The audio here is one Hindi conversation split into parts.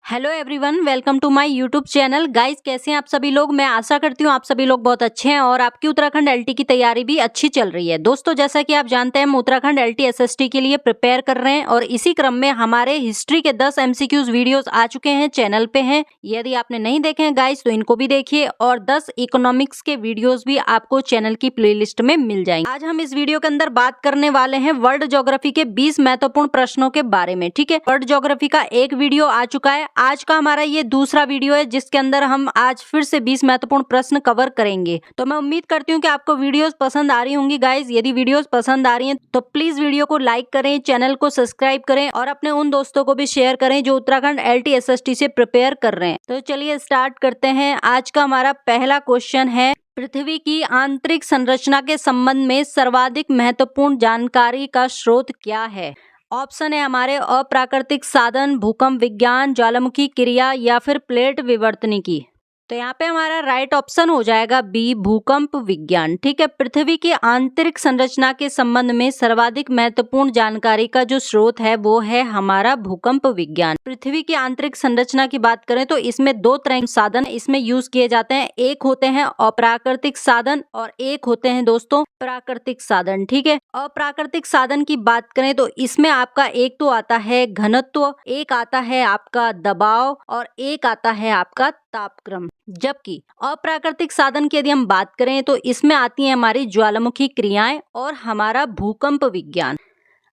Hello everyone, welcome to my YouTube channel. Guys, कैसे हैं आप सभी लोग। मैं आशा करती हूँ आप सभी लोग बहुत अच्छे हैं और आपकी उत्तराखंड एलटी की तैयारी भी अच्छी चल रही है। दोस्तों, जैसा कि आप जानते हैं, हम उत्तराखंड एलटी एसएसटी के लिए प्रिपेयर कर रहे हैं और इसी क्रम में हमारे हिस्ट्री के 10 एमसीक्यूज वीडियोस आ चुके हैं, चैनल पे हैं। यदि आपने नहीं देखे हैं गाइस तो इनको भी देखिए और 10 इकोनॉमिक्स के वीडियोज भी आपको चैनल की प्लेलिस्ट में मिल जाएंगे। आज हम इस वीडियो के अंदर बात करने वाले हैं वर्ल्ड ज्योग्राफी के 20 महत्वपूर्ण प्रश्नों के बारे में। ठीक है, वर्ल्ड ज्योग्राफी का एक वीडियो आ चुका है, आज का हमारा ये दूसरा वीडियो है जिसके अंदर हम आज फिर से 20 महत्वपूर्ण प्रश्न कवर करेंगे। तो मैं उम्मीद करती हूँ कि आपको वीडियोस पसंद आ रही होंगी गाइज। यदि वीडियोस पसंद आ रही हैं तो प्लीज वीडियो को लाइक करें, चैनल को सब्सक्राइब करें और अपने उन दोस्तों को भी शेयर करें जो उत्तराखंड एलटी एसएसटी से प्रिपेयर कर रहे हैं। तो चलिए स्टार्ट करते हैं। आज का हमारा पहला क्वेश्चन है, पृथ्वी की आंतरिक संरचना के संबंध में सर्वाधिक महत्वपूर्ण जानकारी का स्रोत क्या है। ऑप्शन है हमारे अप्राकृतिक साधन, भूकंप विज्ञान, ज्वालामुखी क्रिया या फिर प्लेट विवर्तनिकी। तो यहाँ पे हमारा राइट ऑप्शन हो जाएगा बी, भूकंप विज्ञान। ठीक है, पृथ्वी की आंतरिक संरचना के संबंध में सर्वाधिक महत्वपूर्ण जानकारी का जो स्रोत है वो है हमारा भूकंप विज्ञान। पृथ्वी की आंतरिक संरचना की बात करें तो इसमें दो तरह के साधन इसमें यूज किए जाते हैं। एक होते हैं अप्राकृतिक साधन और एक होते हैं दोस्तों प्राकृतिक साधन। ठीक है, अप्राकृतिक साधन की बात करें तो इसमें आपका एक तो आता है घनत्व, एक आता है आपका दबाव और एक आता है आपका तापक्रम। जबकि अप्राकृतिक साधन की यदि हम बात करें तो इसमें आती है हमारी ज्वालामुखी क्रियाएं और हमारा भूकंप विज्ञान।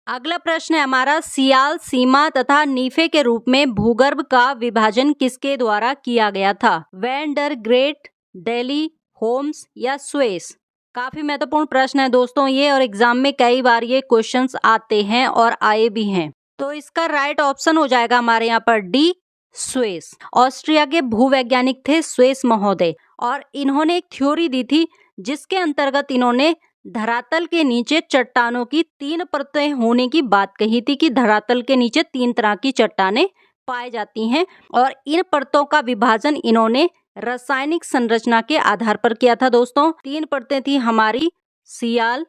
अगला प्रश्न है हमारा, सियाल, सीमा तथा नीफे के रूप में भूगर्भ का विभाजन किसके द्वारा किया गया था। वैन डर ग्रेट, डेली, होम्स या स्वेस। काफी महत्वपूर्ण प्रश्न है दोस्तों ये, और एग्जाम में कई बार ये क्वेश्चंस आते हैं और आए भी हैं। तो इसका राइट ऑप्शन हो जाएगा हमारे यहाँ पर डी, स्वेस। ऑस्ट्रिया के भूवैज्ञानिक थे स्वेस महोदय और इन्होंने एक थ्योरी दी थी जिसके अंतर्गत इन्होंने धरातल के नीचे चट्टानों की 3 परतें होने की बात कही थी कि धरातल के नीचे 3 तरह की चट्टानें पाई जाती हैं और इन परतों का विभाजन इन्होंने रासायनिक संरचना के आधार पर किया था। दोस्तों, 3 परतें थी हमारी, सियाल,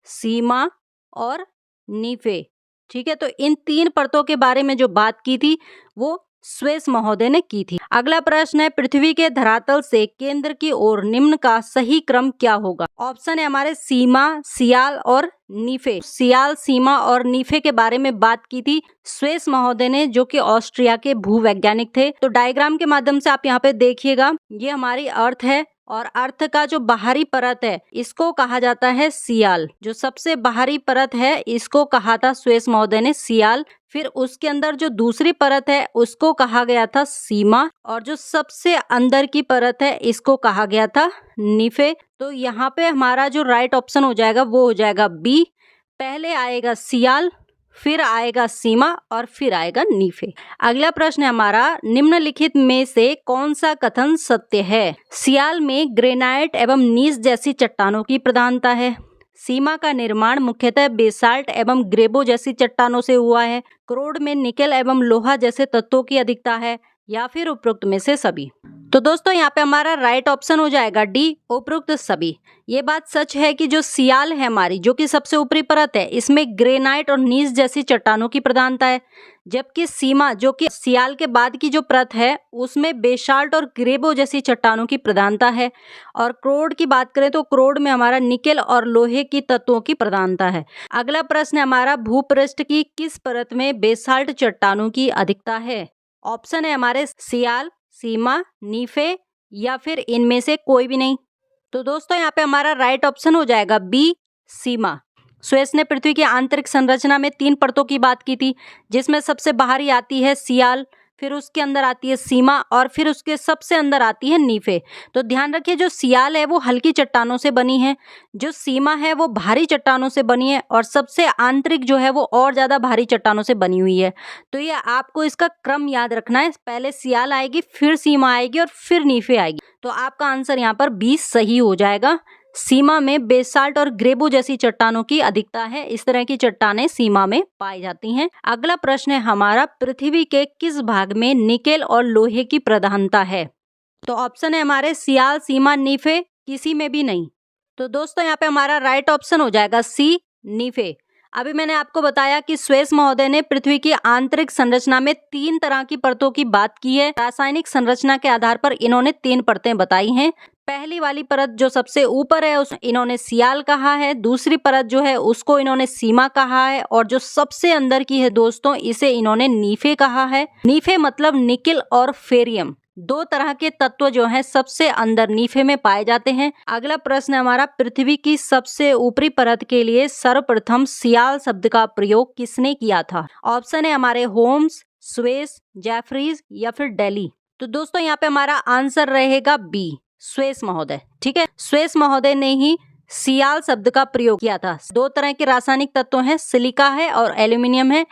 सीमा और नीफे। ठीक है, तो इन 3 परतों के बारे में जो बात की थी वो स्वेस महोदय ने की थी। अगला प्रश्न है, पृथ्वी के धरातल से केंद्र की ओर निम्न का सही क्रम क्या होगा। ऑप्शन है हमारे सीमा, सियाल और नीफे। सियाल, सीमा और नीफे के बारे में बात की थी स्वेस महोदय ने, जो कि ऑस्ट्रिया के भूवैज्ञानिक थे। तो डायग्राम के माध्यम से आप यहाँ पे देखिएगा, ये हमारी अर्थ है और अर्थ का जो बाहरी परत है इसको कहा जाता है सियाल। जो सबसे बाहरी परत है इसको कहा था स्वेस महोदय ने सियाल। फिर उसके अंदर जो दूसरी परत है उसको कहा गया था सीमा और जो सबसे अंदर की परत है इसको कहा गया था नीफे। तो यहाँ पे हमारा जो राइट ऑप्शन हो जाएगा वो हो जाएगा बी। पहले आएगा सियाल, फिर आएगा सीमा और फिर आएगा नीफे। अगला प्रश्न है हमारा, निम्नलिखित में से कौन सा कथन सत्य है। सियाल में ग्रेनाइट एवं नीस जैसी चट्टानों की प्रधानता है। सीमा का निर्माण मुख्यतः बेसाल्ट एवं ग्रेबो जैसी चट्टानों से हुआ है। क्रोड में निकेल एवं लोहा जैसे तत्वों की अधिकता है, या फिर उपरोक्त में से सभी। तो दोस्तों यहाँ पे हमारा राइट ऑप्शन हो जाएगा डी, उपरोक्त सभी। ये बात सच है कि जो सियाल है हमारी, जो कि सबसे ऊपरी परत है, इसमें ग्रेनाइट और नीस जैसी चट्टानों की प्रधानता है। जबकि सीमा, जो कि सियाल के बाद की जो परत है, उसमें बेसाल्ट और ग्रेबो जैसी चट्टानों की प्रधानता है। और क्रोड की बात करें तो क्रोड में हमारा निकेल और लोहे की तत्वों की प्रधानता है। अगला प्रश्न है हमारा, भूपृष्ठ की किस परत में बेसाल्ट चट्टानों की अधिकता है। ऑप्शन है हमारे सियाल, सीमा, नीफे या फिर इनमें से कोई भी नहीं। तो दोस्तों यहाँ पे हमारा राइट ऑप्शन हो जाएगा बी, सीमा। स्वेस ने पृथ्वी की आंतरिक संरचना में 3 परतों की बात की थी, जिसमें सबसे बाहरी आती है सियाल, फिर उसके अंदर आती है सीमा और फिर उसके सबसे अंदर आती है नीफे। तो ध्यान रखिए, जो सियाल है वो हल्की चट्टानों से बनी है, जो सीमा है वो भारी चट्टानों से बनी है और सबसे आंतरिक जो है वो और ज्यादा भारी चट्टानों से बनी हुई है। तो ये आपको इसका क्रम याद रखना है, पहले सियाल आएगी, फिर सीमा आएगी और फिर नीफे आएगी। तो आपका आंसर यहाँ पर 20 सही हो जाएगा। सीमा में बेसाल्ट और ग्रेबो जैसी चट्टानों की अधिकता है, इस तरह की चट्टानें सीमा में पाई जाती हैं। अगला प्रश्न है हमारा, पृथ्वी के किस भाग में निकेल और लोहे की प्रधानता है। तो ऑप्शन है हमारे सियाल, सीमा, नीफे, किसी में भी नहीं। तो दोस्तों यहाँ पे हमारा राइट ऑप्शन हो जाएगा सी, नीफे। अभी मैंने आपको बताया कि स्वेस महोदय ने पृथ्वी की आंतरिक संरचना में 3 तरह की परतों की बात की है। रासायनिक संरचना के आधार पर इन्होंने 3 परतें बताई हैं। पहली वाली परत जो सबसे ऊपर है उस इन्होंने सियाल कहा है, दूसरी परत जो है उसको इन्होंने सीमा कहा है, और जो सबसे अंदर की है दोस्तों इसे इन्होंने नीफे कहा है। नीफे मतलब निकिल और फेरियम, 2 तरह के तत्व जो हैं सबसे अंदर नीफे में पाए जाते हैं। अगला प्रश्न हमारा, पृथ्वी की सबसे ऊपरी परत के लिए सर्वप्रथम सियाल शब्द का प्रयोग किसने किया था? ऑप्शन है हमारे होम्स, स्वेस, जेफरीज या फिर डेली। तो दोस्तों यहाँ पे हमारा आंसर रहेगा बी, स्वेस महोदय। ठीक है, स्वेस महोदय ने ही सियाल शब्द का प्रयोग किया था। 2 तरह के रासायनिक तत्व हैं, सिलिका है और एल्यूमिनियम है।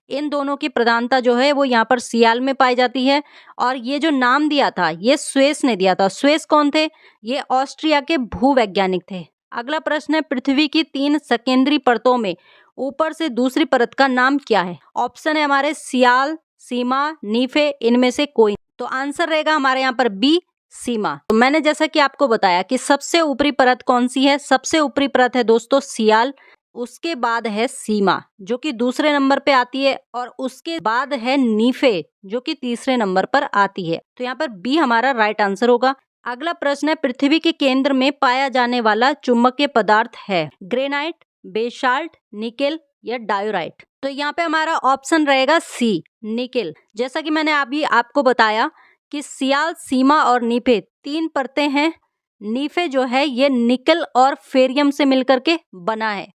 इन दोनों की प्रधानता जो है वो यहाँ पर सियाल में पाई जाती है, और ये जो नाम दिया था ये स्वेस ने दिया था। स्वेस कौन थे? ये ऑस्ट्रिया के भूवैज्ञानिक थे। अगला प्रश्न है, पृथ्वी की 3 सकेंद्री परतों में ऊपर से दूसरी परत का नाम क्या है? ऑप्शन है हमारे सियाल, सीमा, नीफे, इनमें से कोई। तो आंसर रहेगा हमारे यहाँ पर बी, सीमा। तो मैंने जैसा कि आपको बताया कि सबसे ऊपरी परत कौन सी है, सबसे ऊपरी परत है दोस्तों सियाल, उसके बाद है सीमा जो कि दूसरे नंबर पे आती है, और उसके बाद है नीफे जो कि तीसरे नंबर पर आती है। तो यहाँ पर बी हमारा राइट आंसर होगा। अगला प्रश्न है, पृथ्वी के केंद्र में पाया जाने वाला चुंबकीय पदार्थ है ग्रेनाइट, बेसाल्ट, निकेल या डायोराइट। तो यहाँ पे हमारा ऑप्शन रहेगा सी, निकेल। जैसा कि मैंने अभी आपको बताया कि सियाल, सीमा और नीफे 3 परतें हैं। नीफे जो है ये निकेल और फेरियम से मिलकर के बना है।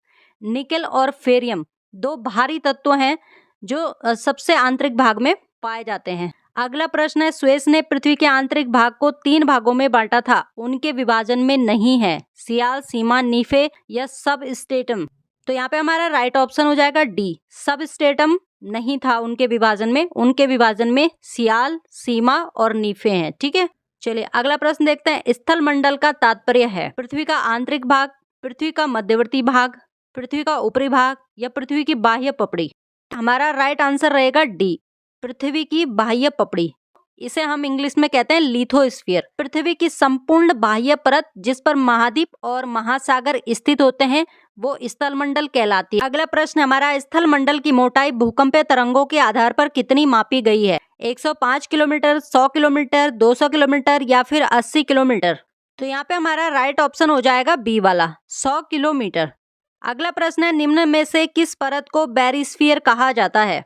निकेल और फेरियम 2 भारी तत्व हैं जो सबसे आंतरिक भाग में पाए जाते हैं। अगला प्रश्न है, स्वेस ने पृथ्वी के आंतरिक भाग को 3 भागों में बांटा था, उनके विभाजन में नहीं है सियाल, सीमा, नीफे या सब स्टेटम। तो यहाँ पे हमारा राइट ऑप्शन हो जाएगा डी, सब स्टेटम नहीं था उनके विभाजन में। उनके विभाजन में सियाल, सीमा और नीफे हैं। ठीक है, चलिए अगला प्रश्न देखते हैं। स्थल मंडल का तात्पर्य है पृथ्वी का आंतरिक भाग, पृथ्वी का मध्यवर्ती भाग, पृथ्वी का ऊपरी भाग या पृथ्वी की बाह्य पपड़ी। हमारा राइट आंसर रहेगा डी, पृथ्वी की बाह्य पपड़ी। इसे हम इंग्लिश में कहते हैं लिथोस्फीयर। पृथ्वी की संपूर्ण बाह्य परत जिस पर महाद्वीप और महासागर स्थित होते हैं वो स्थल मंडल कहलाती है। अगला प्रश्न हमारा, स्थल मंडल की मोटाई भूकंपीय तरंगों के आधार पर कितनी मापी गई है? 105 किलोमीटर, 100 किलोमीटर, 200 किलोमीटर या फिर 80 किलोमीटर। तो यहाँ पे हमारा राइट ऑप्शन हो जाएगा बी वाला, 100 किलोमीटर। अगला प्रश्न है, निम्न में से किस परत को बैरिस्फीयर कहा जाता है?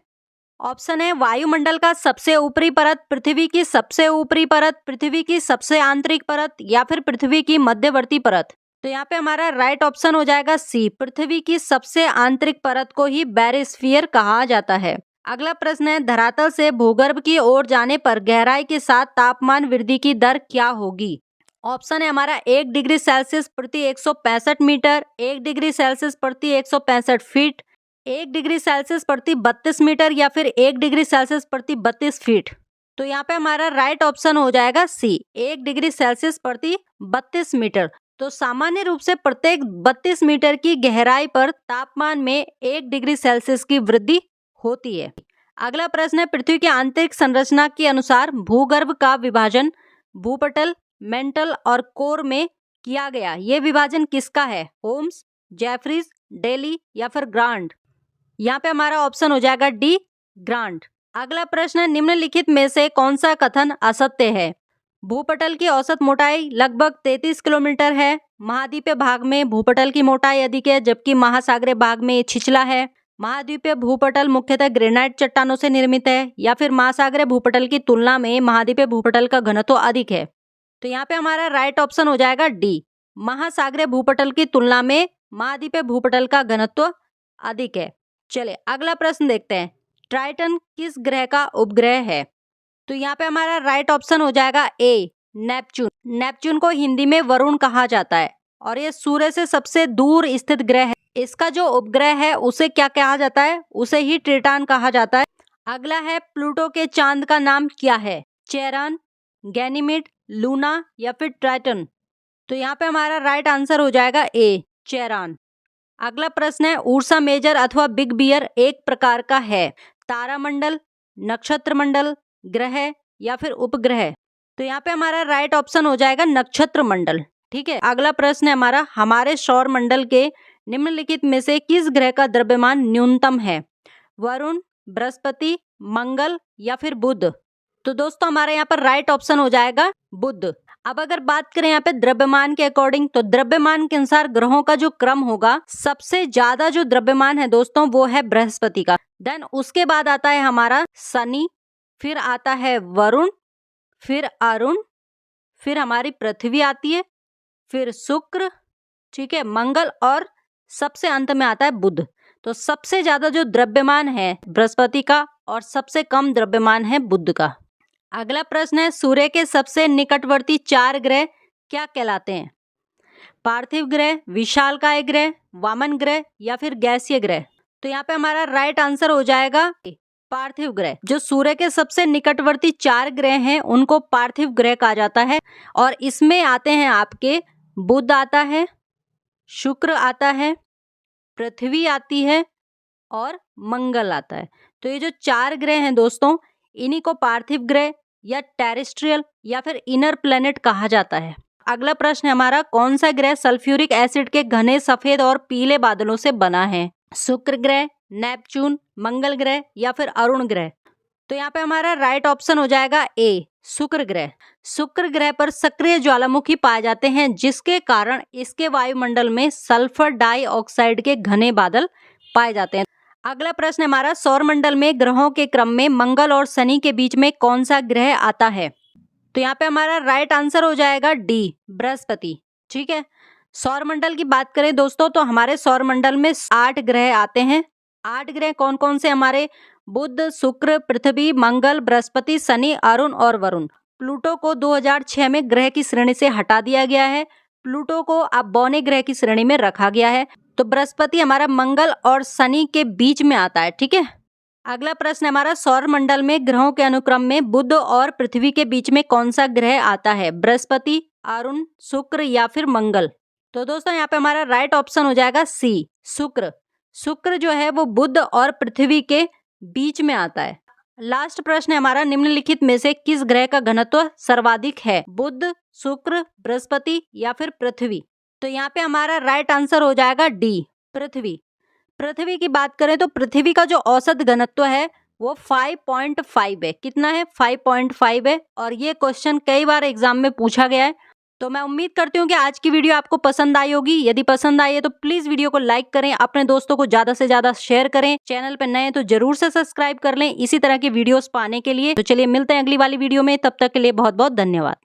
ऑप्शन है वायुमंडल का सबसे ऊपरी परत, पृथ्वी की सबसे ऊपरी परत, पृथ्वी की सबसे आंतरिक परत या फिर पृथ्वी की मध्यवर्ती परत। तो यहाँ पे हमारा राइट ऑप्शन हो जाएगा सी, पृथ्वी की सबसे आंतरिक परत को ही बैरिस्फीयर कहा जाता है। अगला प्रश्न है, धरातल से भूगर्भ की ओर जाने पर गहराई के साथ तापमान वृद्धि की दर क्या होगी? ऑप्शन है हमारा 1 डिग्री सेल्सियस प्रति 165 मीटर, 1 डिग्री सेल्सियस प्रति 165 फीट, 1 डिग्री सेल्सियस प्रति 32 मीटर या फिर 1 डिग्री सेल्सियस प्रति 32 फीट। तो यहाँ पे हमारा राइट ऑप्शन हो जाएगा सी, 1 डिग्री सेल्सियस प्रति 32 मीटर। तो सामान्य रूप से प्रत्येक 32 मीटर की गहराई पर तापमान में 1 डिग्री सेल्सियस की वृद्धि होती है। अगला प्रश्न है, पृथ्वी की आंतरिक संरचना के अनुसार भूगर्भ का विभाजन भूपटल, मेंटल और कोर में किया गया। ये विभाजन किसका है? होम्स, जेफरीज, डेली या फिर ग्रांट। यहाँ पे हमारा ऑप्शन हो जाएगा डी, ग्रांट। अगला प्रश्न है, निम्नलिखित में से कौन सा कथन असत्य है? भूपटल की औसत मोटाई लगभग 33 किलोमीटर है, महाद्वीपीय भाग में भूपटल की मोटाई अधिक है जबकि महासागरीय भाग में छिछला है, महाद्वीपीय भूपटल मुख्यतः ग्रेनाइट चट्टानों से निर्मित है, या फिर महासागरीय भूपटल की तुलना में महाद्वीपीय भूपटल का घनत्व अधिक है। तो यहाँ पे हमारा राइट ऑप्शन हो जाएगा डी, महासागरीय भूपटल की तुलना में महाद्वीपीय भूपटल का घनत्व अधिक है। चलिए अगला प्रश्न देखते हैं, ट्राइटन किस ग्रह का उपग्रह है? तो यहाँ पे हमारा राइट ऑप्शन हो जाएगा ए, नेपच्यून। नेपच्यून को हिंदी में वरुण कहा जाता है और ये सूर्य से सबसे दूर स्थित ग्रह है। इसका जो उपग्रह है उसे क्या कहा जाता है? उसे ही ट्रिटॉन कहा जाता है। अगला है, प्लूटो के चांद का नाम क्या है? चेरन, गैनीमेड, लूना या फिर ट्राइटन। तो यहाँ पे हमारा राइट आंसर हो जाएगा ए, चेरन। अगला प्रश्न है, उर्सा मेजर अथवा बिग बियर एक प्रकार का है, तारामंडल, नक्षत्र मंडल, ग्रह या फिर उपग्रह। तो यहाँ पे हमारा राइट ऑप्शन हो जाएगा नक्षत्र मंडल। ठीक है, अगला प्रश्न है हमारा, हमारे सौर मंडल के निम्नलिखित में से किस ग्रह का द्रव्यमान न्यूनतम है? वरुण, बृहस्पति, मंगल या फिर बुध? तो दोस्तों हमारे यहाँ पर राइट ऑप्शन हो जाएगा बुध। अब अगर बात करें यहाँ पे द्रव्यमान के अकॉर्डिंग, तो द्रव्यमान के अनुसार ग्रहों का जो क्रम होगा, सबसे ज्यादा जो द्रव्यमान है दोस्तों वो है बृहस्पति का। देन उसके बाद आता है हमारा शनि, फिर आता है वरुण, फिर अरुण, फिर हमारी पृथ्वी आती है, फिर शुक्र, ठीक है, मंगल और सबसे अंत में आता है बुध। तो सबसे ज्यादा जो द्रव्यमान है बृहस्पति का और सबसे कम द्रव्यमान है बुध का। अगला प्रश्न है, सूर्य के सबसे निकटवर्ती 4 ग्रह क्या कहलाते हैं? पार्थिव ग्रह, विशालकाय ग्रह, वामन ग्रह या फिर गैसीय ग्रह? तो यहाँ पे हमारा राइट आंसर हो जाएगा पार्थिव ग्रह। जो सूर्य के सबसे निकटवर्ती 4 ग्रह हैं उनको पार्थिव ग्रह कहा जाता है और इसमें आते हैं आपके बुध आता है, शुक्र आता है, पृथ्वी आती है और मंगल आता है। तो ये जो 4 ग्रह हैं दोस्तों, इन्हीं को पार्थिव ग्रह या टेरेस्ट्रियल या फिर इनर प्लेनेट कहा जाता है। अगला प्रश्न है हमारा, कौन सा ग्रह सल्फ्यूरिक एसिड के घने सफेद और पीले बादलों से बना है? शुक्र ग्रह, नेपच्यून, मंगल ग्रह या फिर अरुण ग्रह? तो यहाँ पे हमारा राइट ऑप्शन हो जाएगा ए, शुक्र ग्रह। शुक्र ग्रह पर सक्रिय ज्वालामुखी पाए जाते हैं जिसके कारण इसके वायुमंडल में सल्फर डाइऑक्साइड के घने बादल पाए जाते हैं। अगला प्रश्न हमारा, सौरमंडल में ग्रहों के क्रम में मंगल और शनि के बीच में कौन सा ग्रह आता है? तो यहाँ पे हमारा राइट आंसर हो जाएगा डी, बृहस्पति। ठीक है, सौरमंडल की बात करें दोस्तों तो हमारे सौरमंडल में 8 ग्रह आते हैं। 8 ग्रह कौन कौन से? हमारे बुध, शुक्र, पृथ्वी, मंगल, बृहस्पति, शनि, अरुण और वरुण। प्लूटो को 2006 में ग्रह की श्रेणी से हटा दिया गया है। प्लूटो को अब बौने ग्रह की श्रेणी में रखा गया है। तो बृहस्पति हमारा मंगल और शनि के बीच में आता है। ठीक है, अगला प्रश्न हमारा, सौरमंडल में ग्रहों के अनुक्रम में बुध और पृथ्वी के बीच में कौन सा ग्रह आता है? बृहस्पति, अरुण, शुक्र या फिर मंगल? तो दोस्तों यहाँ पे हमारा राइट ऑप्शन हो जाएगा सी, शुक्र। शुक्र जो है वो बुध और पृथ्वी के बीच में आता है। लास्ट प्रश्न है हमारा, निम्नलिखित में से किस ग्रह का घनत्व सर्वाधिक है? बुध, शुक्र, बृहस्पति या फिर पृथ्वी? तो यहाँ पे हमारा राइट आंसर हो जाएगा डी, पृथ्वी। पृथ्वी की बात करें तो पृथ्वी का जो औसत घनत्व है वो 5.5 है। कितना है? 5.5 है और ये क्वेश्चन कई बार एग्जाम में पूछा गया है। तो मैं उम्मीद करती हूँ कि आज की वीडियो आपको पसंद आई होगी। यदि पसंद आई है तो प्लीज वीडियो को लाइक करें, अपने दोस्तों को ज्यादा से ज्यादा शेयर करें। चैनल पर नए हैं तो जरूर से सब्सक्राइब कर लें इसी तरह की वीडियोस पाने के लिए। तो चलिए मिलते हैं अगली वाली वीडियो में, तब तक के लिए बहुत बहुत धन्यवाद।